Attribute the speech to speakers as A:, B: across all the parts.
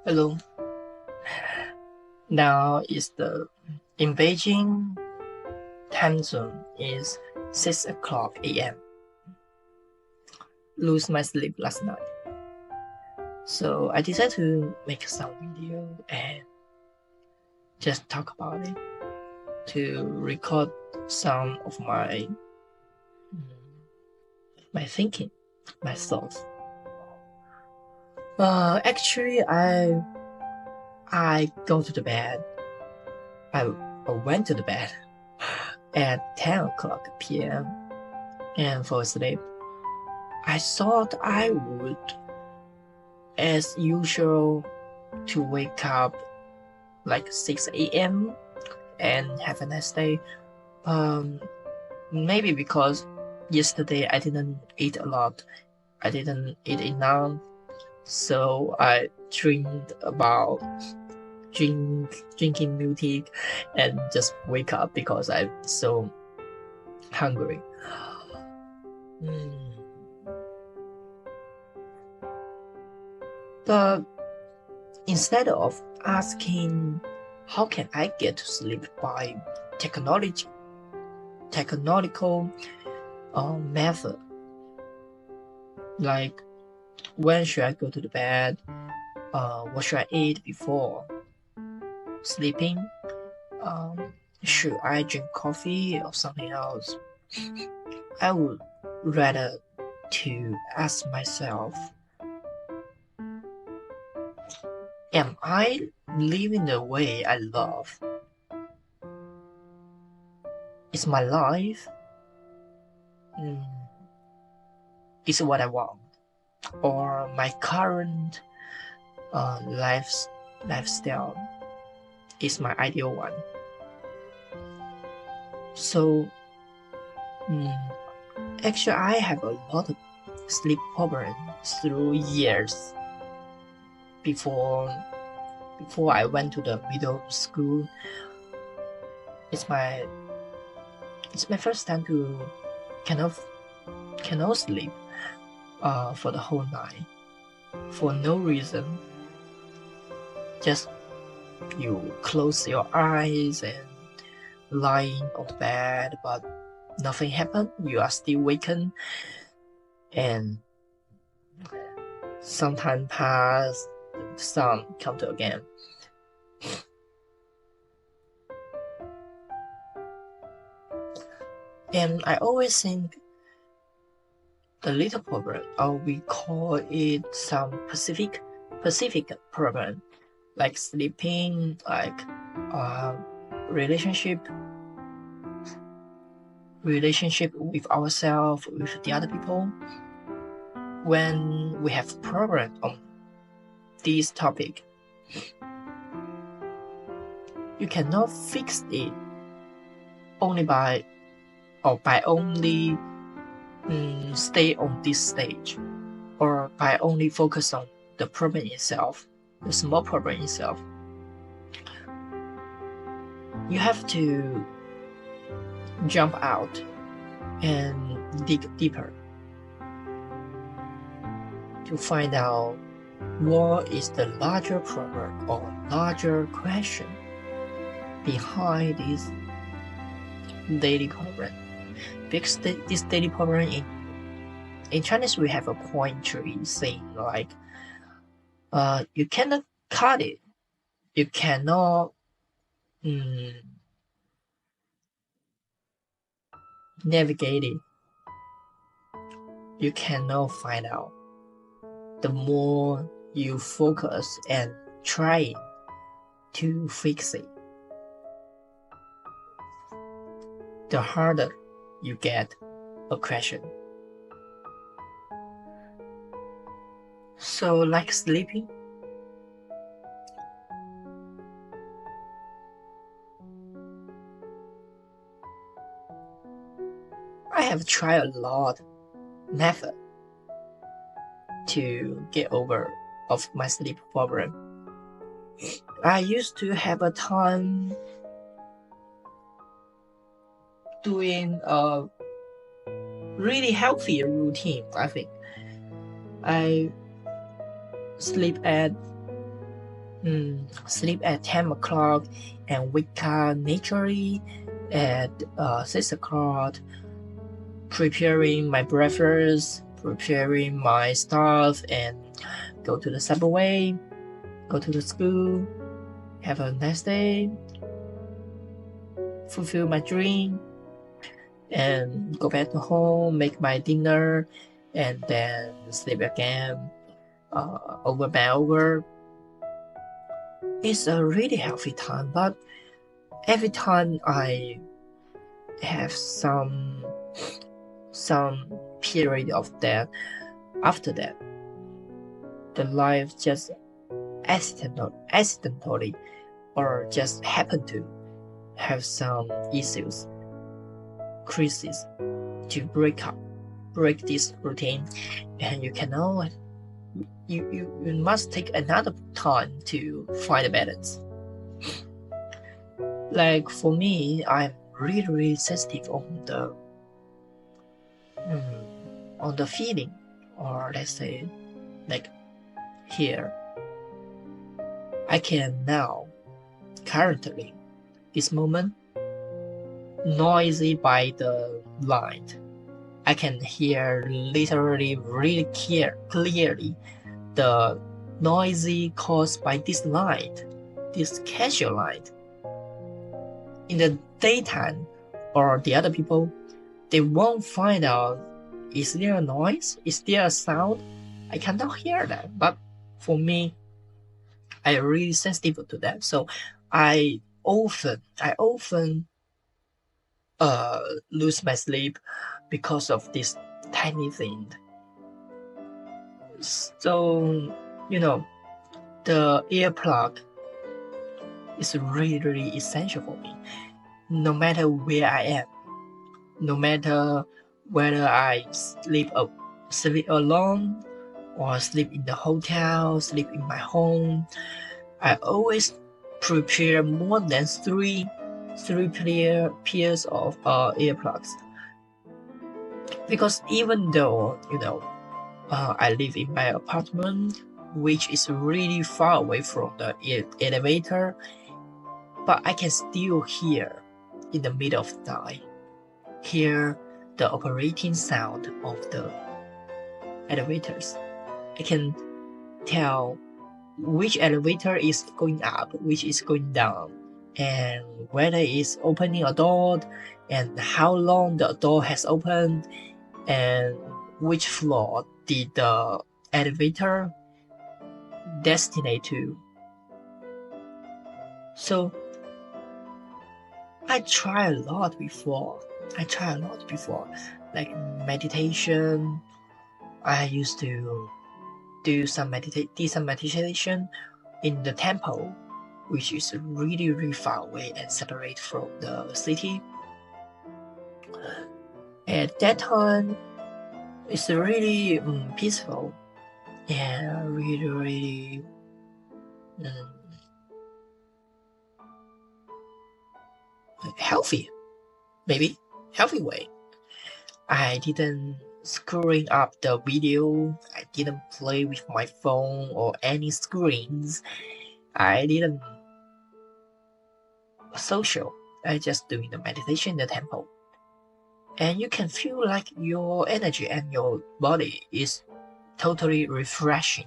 A: Hello. Now is in Beijing time zone is 6 o'clock a.m. Lose my sleep last night. So I decided to make some video and just talk about it, to record some of my thinking, my thoughts. Actually, I go to the bed. I went to the bed at 10 o'clock p.m. and fall asleep. I thought I would, as usual, to wake up like 6 a.m. and have a nice day. Maybe because yesterday I didn't eat a lot. I didn't eat enough. So I drinking milk tea and just wake up because I'm so hungry. But instead of asking how can I get to sleep by technological method, like when should I go to the bed, what should I eat before sleeping, should I drink coffee or something else, I would rather to ask myself, am I living the way I love? Is my life is what I want, or my current lifestyle is my ideal one? So actually I have a lot of sleep problems through years. Before I went to the middle school, it's my first time to cannot sleep for the whole night for no reason. Just you close your eyes and lying on the bed, but nothing happened. You are still wakened, and some time pass, the sun comes again. And I always think the little problem, or we call it some Pacific problem, like sleeping, like relationship with ourselves, with the other people. When we have problem on this topic, you cannot fix it only by only stay on this stage, or by only focus on the problem itself, the small problem itself. You have to jump out and dig deeper to find out what is the larger problem or larger question behind this daily problem. Because this daily problem, in Chinese we have a poetry saying like, you cannot cut it, you cannot navigate it, you cannot find out. The more you focus and try to fix it, the harder you get a question. So like sleeping, I have tried a lot method to get over of my sleep problem. I used to have a time doing a really healthy routine. I think I sleep at sleep at 10 o'clock and wake up naturally at 6 o'clock, preparing my breakfast, preparing my stuff, and go to the subway, go to the school, have a nice day, fulfill my dream, and go back to home, make my dinner, and then sleep again over and over. It's a really healthy time, but every time I have some period of that, after that, the life just accidentally or just happen to have some issues, crises to break this routine, and you must take another time to find a balance. Like for me, I'm really sensitive on the feeling, or let's say like here I can now currently this moment noisy by the light. I can hear literally really clearly the noisy caused by this light, this casual light. In the daytime, or the other people, they won't find out, is there a noise? Is there a sound? I cannot hear that. But for me, I'm really sensitive to that. So I often lose my sleep because of this tiny thing. So, the earplug is really essential for me. No matter where I am, no matter whether I sleep alone or sleep in the hotel, sleep in my home, I always prepare more than three pairs of earplugs. Because even though, I live in my apartment, which is really far away from the elevator, but I can still hear in the middle of the night, hear the operating sound of the elevators. I can tell which elevator is going up, which is going down, and whether it's opening a door, and how long the door has opened, and which floor did the elevator destinate to. So I try a lot before, like meditation. I used to do some meditation in the temple, which is really far away and separate from the city. At that time, it's really peaceful and really healthy, maybe healthy way. I didn't screwing up the video. I didn't play with my phone or any screens. I didn't social. I just doing the meditation in the temple. And you can feel like your energy and your body is totally refreshing.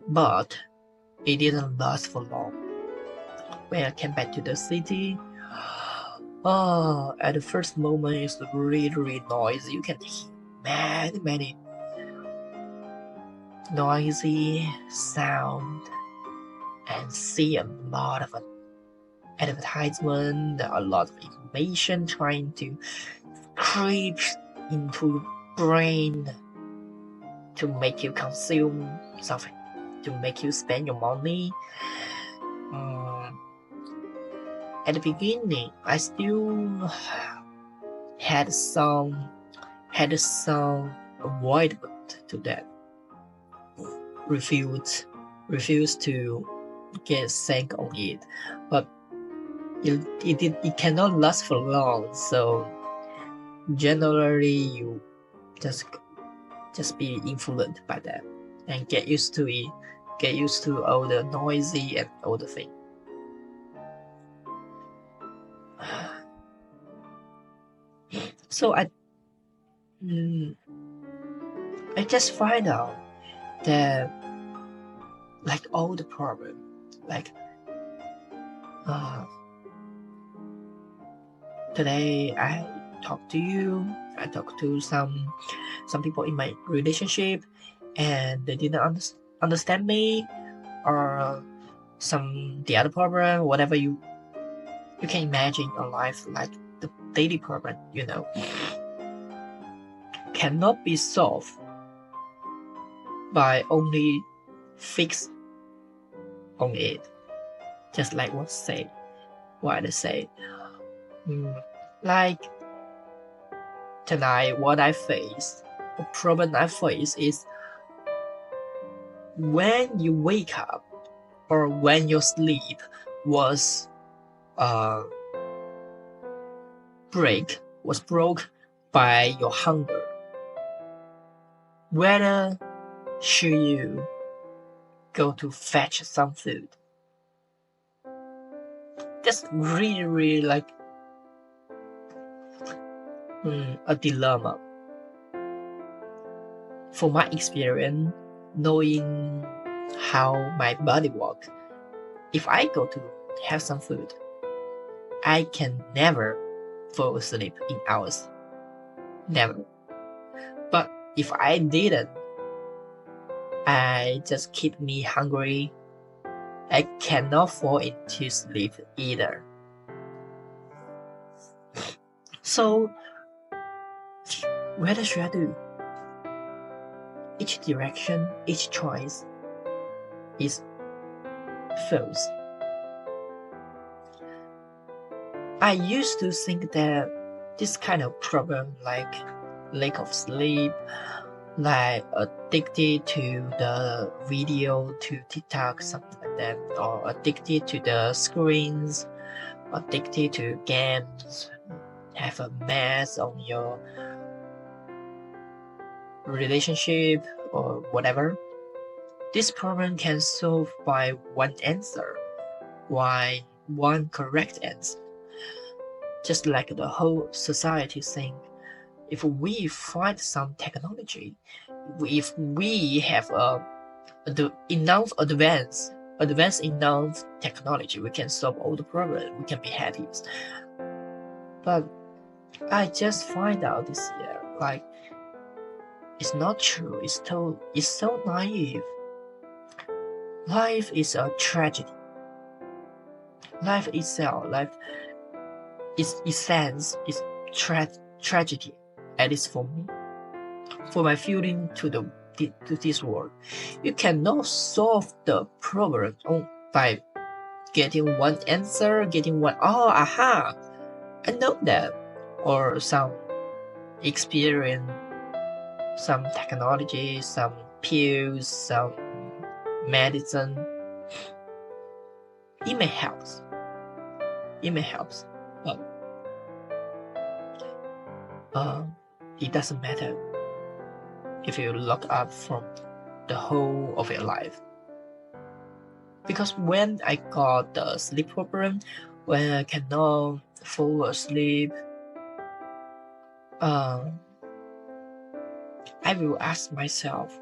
A: But it didn't last for long. When I came back to the city, at the first moment it's really noisy. You can hear many noisy sound and see a lot of advertisement, a lot of information trying to creep into brain to make you consume something, to make you spend your money. At the beginning, I still had some avoidance to that. Refused to get sank on it, but it cannot last for long. So generally, you just be influenced by that and get used to it. get used to all the noisy and all the thing. So I just find out that like all the problem, like today I talk to you, I talk to some people in my relationship, and they didn't understand me, or the other problem, whatever you can imagine your life, like the daily problem, cannot be solved by only fix on it. Just like what I say. Like tonight, what I face, the problem I face is when you wake up or when your sleep was broke by your hunger. Whether should you go to fetch some food? That's really like a dilemma. For my experience, knowing how my body works, if I go to have some food, I can never fall asleep in hours. Never. But if I didn't, I just keep me hungry. I cannot fall into sleep either. So, what should I do? Each direction, each choice is false. I used to think that this kind of problem, like lack of sleep, like addicted to the video, to TikTok, something like that, or addicted to the screens, addicted to games, have a mess on your relationship or whatever. This problem can solve by one answer, one correct answer. Just like the whole society thing. If we find some technology, if we have enough advanced enough technology, we can solve all the problems, we can be happy. But I just find out this year, like, it's not true. It's so naive. Life is a tragedy. Life itself, its essence is tragedy. At least for me, for my feeling to this world, you cannot solve the problem by getting one answer, I know that, or some experience, some technology, some pills, some medicine. It may help, but it doesn't matter if you look up from the whole of your life. Because when I got the sleep problem, when I cannot fall asleep, I will ask myself,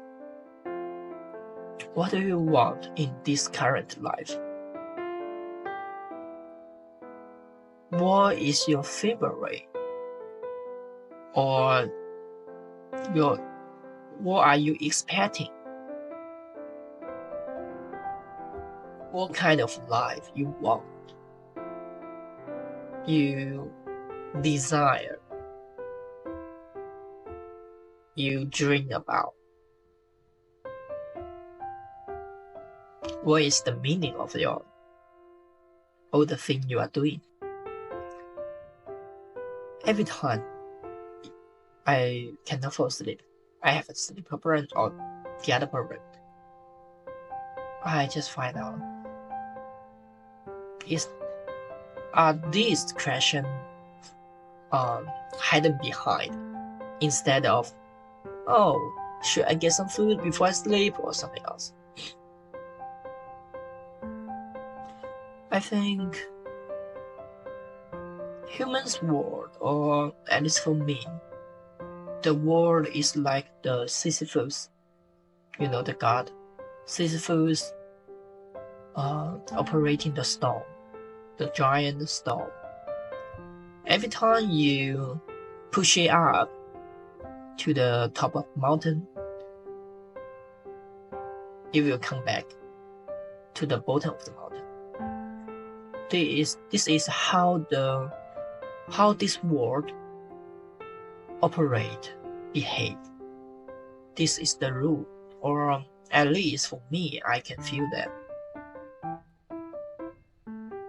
A: what do you want in this current life? What is your favorite? Or what are you expecting? What kind of life you want? You desire? You dream about? What is the meaning of all the things you are doing? Every time I cannot fall asleep, I have a sleep problem or the other problem, I just find out, are these questions hidden behind, instead of, should I get some food before I sleep or something else? I think humans' world, or at least for me, the world is like the Sisyphus, the god. Sisyphus operating the storm, the giant storm. Every time you push it up to the top of the mountain, it will come back to the bottom of the mountain. This is how this world operate, behave. This is the rule, or at least for me, I can feel that.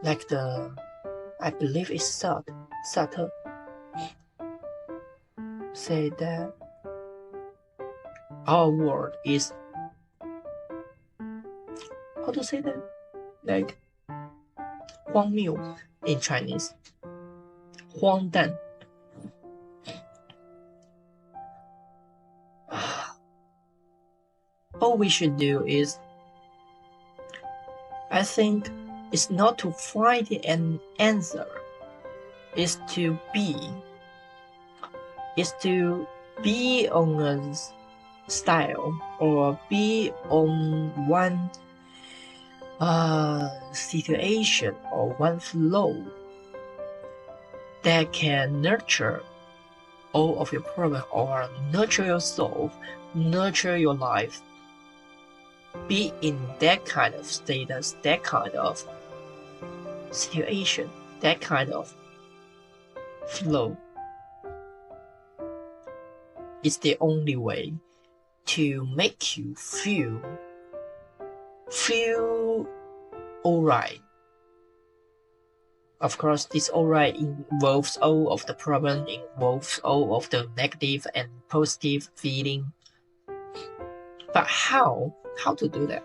A: Like I believe it's Sartre say that our world is, how to say that? Like 荒谬 in Chinese. 荒诞. All we should do is, I think, it's not to find an answer. It's to be. It's to be on a style, or be on one situation or one flow that can nurture all of your problems, or nurture yourself, nurture your life. Be in that kind of status, that kind of situation, that kind of flow. It's the only way to make you feel alright. Of course, this alright involves all of the problem, involves all of the negative and positive feeling. But how to do that?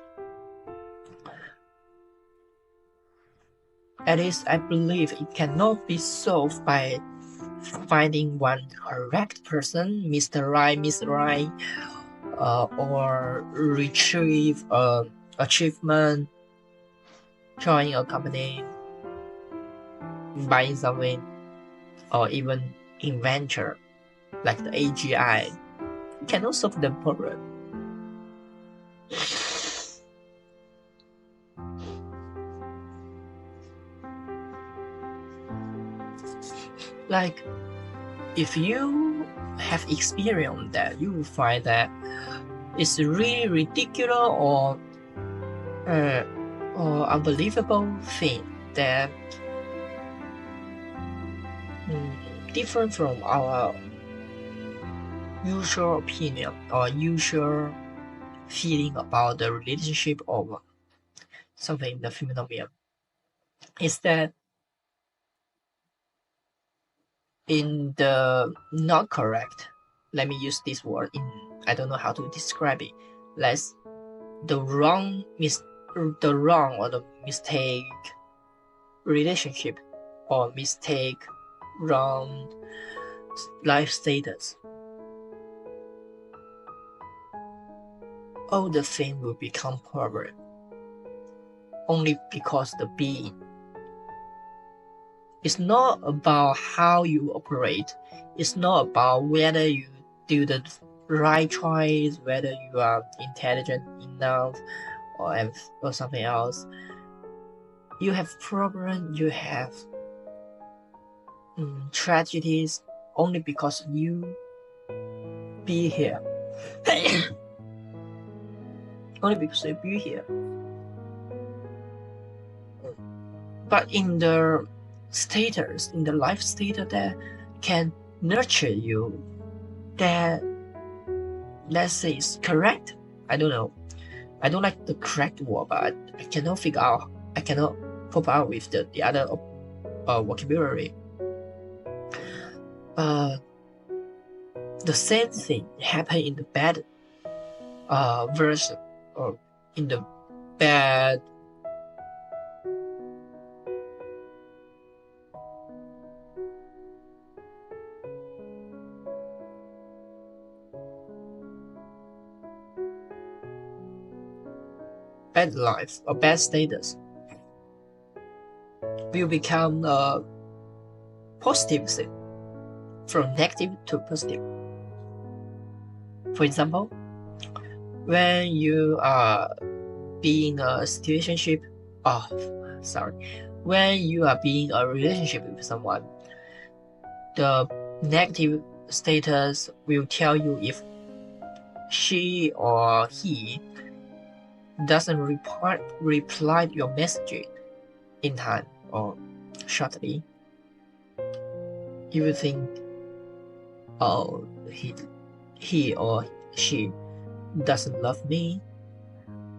A: At least I believe it cannot be solved by finding one correct person, Mr. Right, Miss Right, or retrieve achievement, joining a company, buying something, or even inventor like the AGI. It cannot solve the problem. Like, if you have experienced that, you will find that it's really ridiculous or unbelievable thing that different from our usual opinion or usual feeling about the relationship or something in the phenomenon, is that in the not correct, let me use this word, I don't know how to describe it, less the wrong or the mistake relationship, or wrong life status, all the thing will become problem only because the being. It's not about how you operate. It's not about whether you do the right choice, whether you are intelligent enough or something else. You have problems, you have tragedies only because you be here. Only because you be here. But in the status, in the life status that can nurture you, that, let's say, is correct. I don't know. I don't like the correct word, but I cannot pop out with the other vocabulary. The same thing happened in the bad version, or in the bad life or bad status. will become a positive thing, from negative to positive. For example, when you are being a situationship, when you are being a relationship with someone, the negative status will tell you if she or he doesn't reply to your message in time or shortly. You will think, oh, he or she doesn't love me.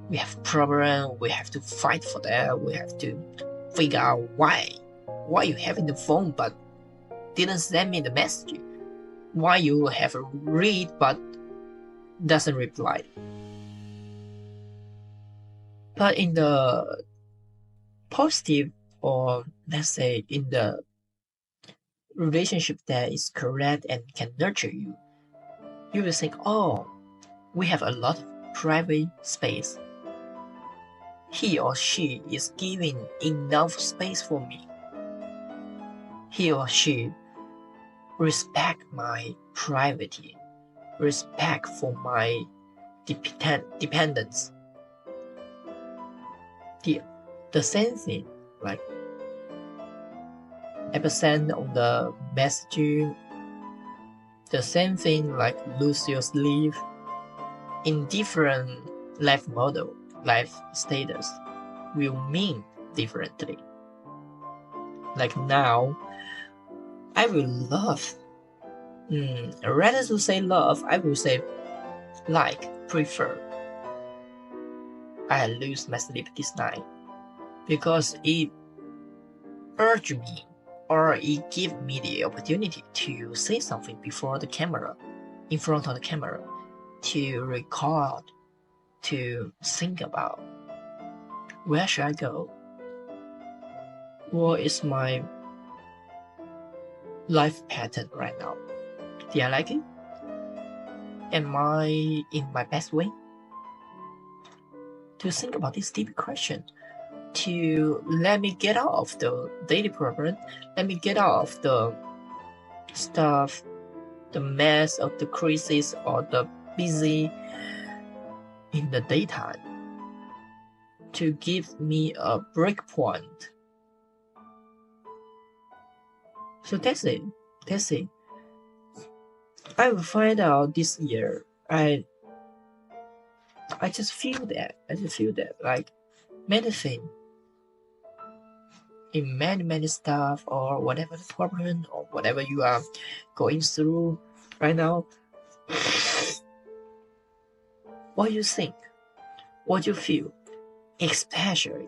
A: We have a problem. We have to fight for that. We have to figure out why you having the phone but didn't send me the message. Why you have read but doesn't reply. But in the positive, or let's say in the relationship that is correct and can nurture you, you will think, oh, we have a lot of private space. He or she is giving enough space for me. He or she respect my privacy, respect for my dependence. The same thing, like % on the message, the same thing like lose your sleep, in different life model, life status will mean differently. Like now, I will love, rather to say love, I will say like, prefer. I lose my sleep this night because it urged me, or it gave me the opportunity to say something before the camera, in front of the camera, to record, to think about where should I go? What is my life pattern right now? Do I like it? Am I in my best way? To think about this deep question, to let me get out of the daily problem, let me get out of the stuff, the mess of the crisis or the busy in the daytime, to give me a break point. So that's it. I will find out this year. I just feel that. Like medicine in many stuff, or whatever the problem or whatever you are going through right now. What you think, what you feel, especially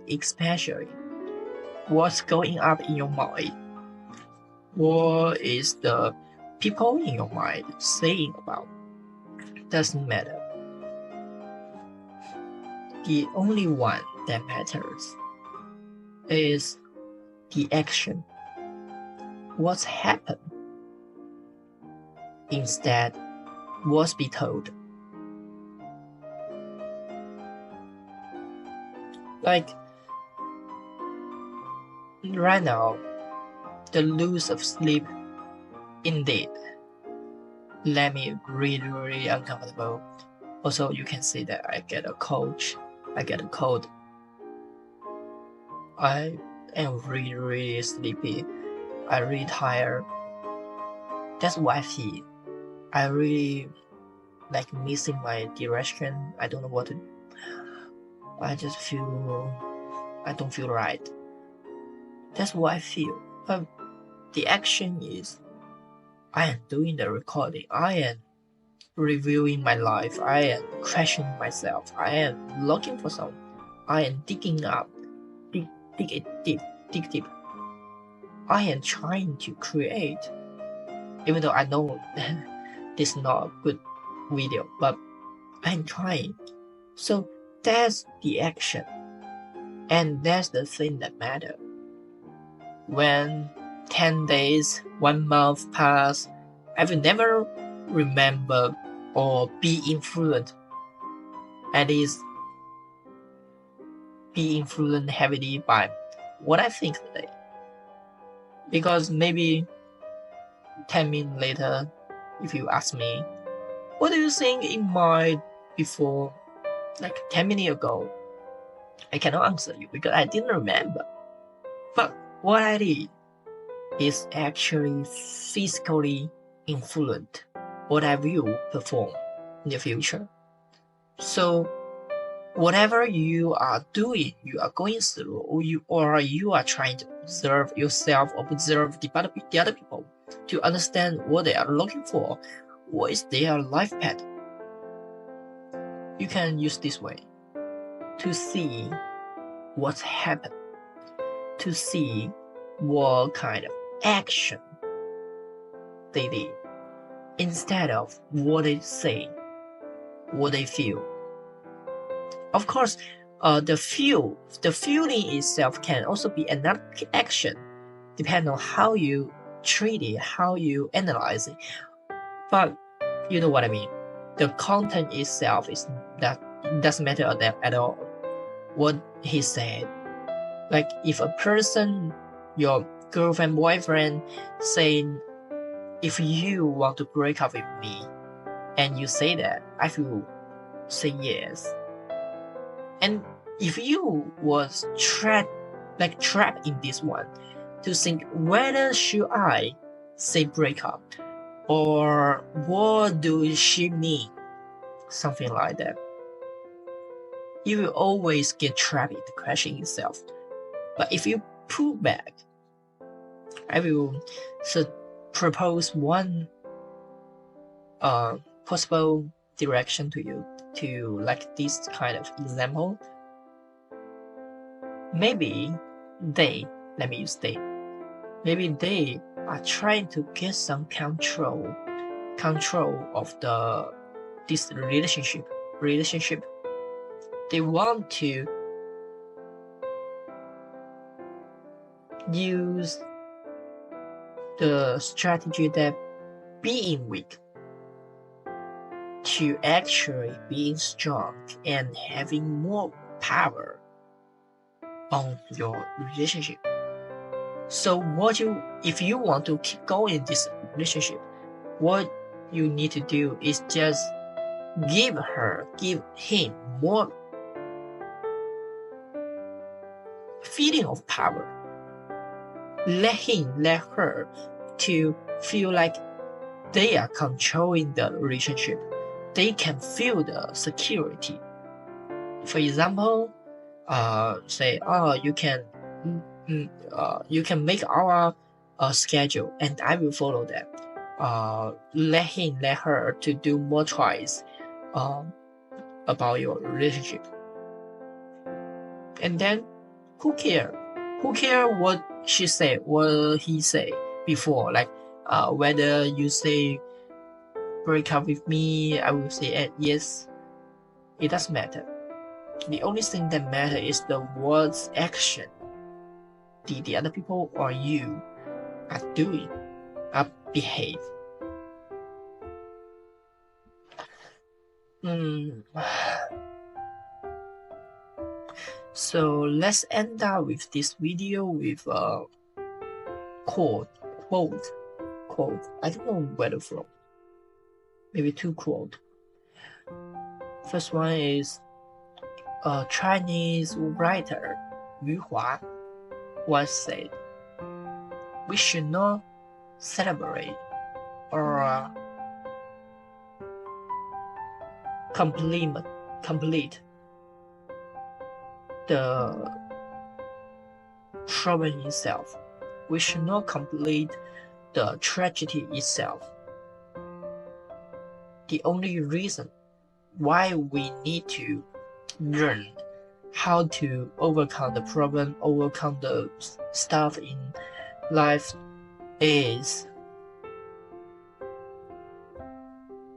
A: what's going up in your mind. What is the people in your mind saying about? Doesn't matter. The only one that matters is the action. What's happened? Instead, what's be told. Like right now, the loss of sleep indeed let me really uncomfortable. Also, you can see that I get a cold. I am really sleepy. I really tired. That's what I feel. I really like missing my direction. I don't know what to do. I just feel I don't feel right. That's what I feel. But the action is I am doing the recording. I am reviewing my life. I am questioning myself. I am looking for something. I am digging up. Dig deep. I am trying to create. Even though I know this is not a good video, but I'm trying. So that's the action. And that's the thing that matters. When 10 days, 1 month pass, I will never remember or be influenced. At least be influenced heavily by what I think today. Because maybe 10 minutes later, if you ask me, what do you think it might before like 10 minutes ago? I cannot answer you because I didn't remember. But what I did is actually physically influence what I will perform in the future. So whatever you are doing, you are going through, or you are trying to observe yourself, observe the other people to understand what they are looking for, what is their life path. You can use this way to see what's happened, to see what kind of action they did, instead of what they say, what they feel. Of course, the feeling itself can also be another action, depending on how you treat it, how you analyze it. But you know what I mean. The content itself doesn't matter at all. What he said, like if a person, your girlfriend, boyfriend, saying, if you want to break up with me, and you say that, I will say yes. And if you was trapped in this one, to think whether should I say break up, or what do she mean, something like that, you will always get trapped in the question itself. But if you pull back, I will propose one possible direction to you, to like this kind of example. Maybe they are trying to get some control of this relationship. They want to use the strategy that being weak to actually being strong and having more power on your relationship. So if you want to keep going in this relationship, what you need to do is just give him more feeling of power. Let her to feel like they are controlling the relationship. They can feel the security. For example, say, you can make our schedule, and I will follow that. Let her to do more choice about your relationship. And then, who care what she say, what he say before, like whether you say break up with me, I will say yes. It doesn't matter. The only thing that matters is the words action the other people or you are doing, are behave. So let's end up with this video with a quote. I don't know where from. Maybe two quotes. First one is a Chinese writer Yu Hua once said, "We should not celebrate or complete the problem itself. We should not complete the tragedy itself. The only reason why we need to learn how to overcome the problem, overcome the stuff in life is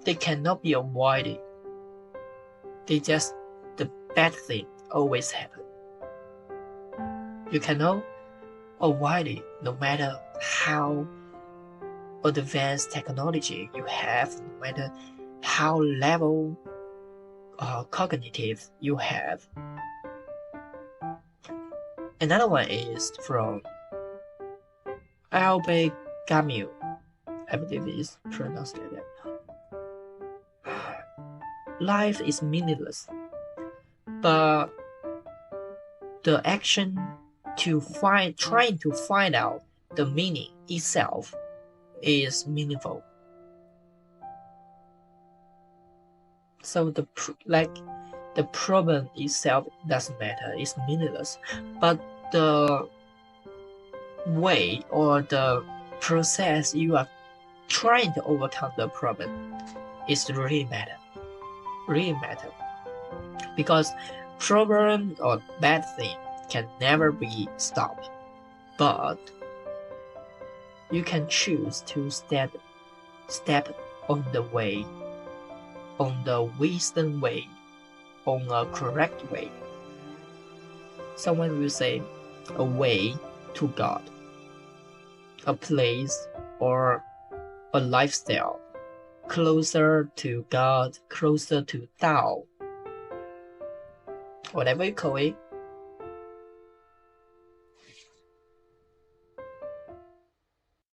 A: they cannot be avoided. The bad thing always happen. You cannot avoid it, no matter how advanced technology you have, no matter how level cognitive you have." Another one is from, Albert Camus, I believe it's pronounced like that. Life is meaningless, but the action trying to find out the meaning itself is meaningful. So the problem itself doesn't matter, it's meaningless, but the way or the process you are trying to overcome the problem is really matter, because problem or bad thing can never be stopped, but you can choose to step on the way, on the wisdom way, on a correct way. Someone will say a way to God, a place or a lifestyle closer to God, closer to Tao, whatever you call it,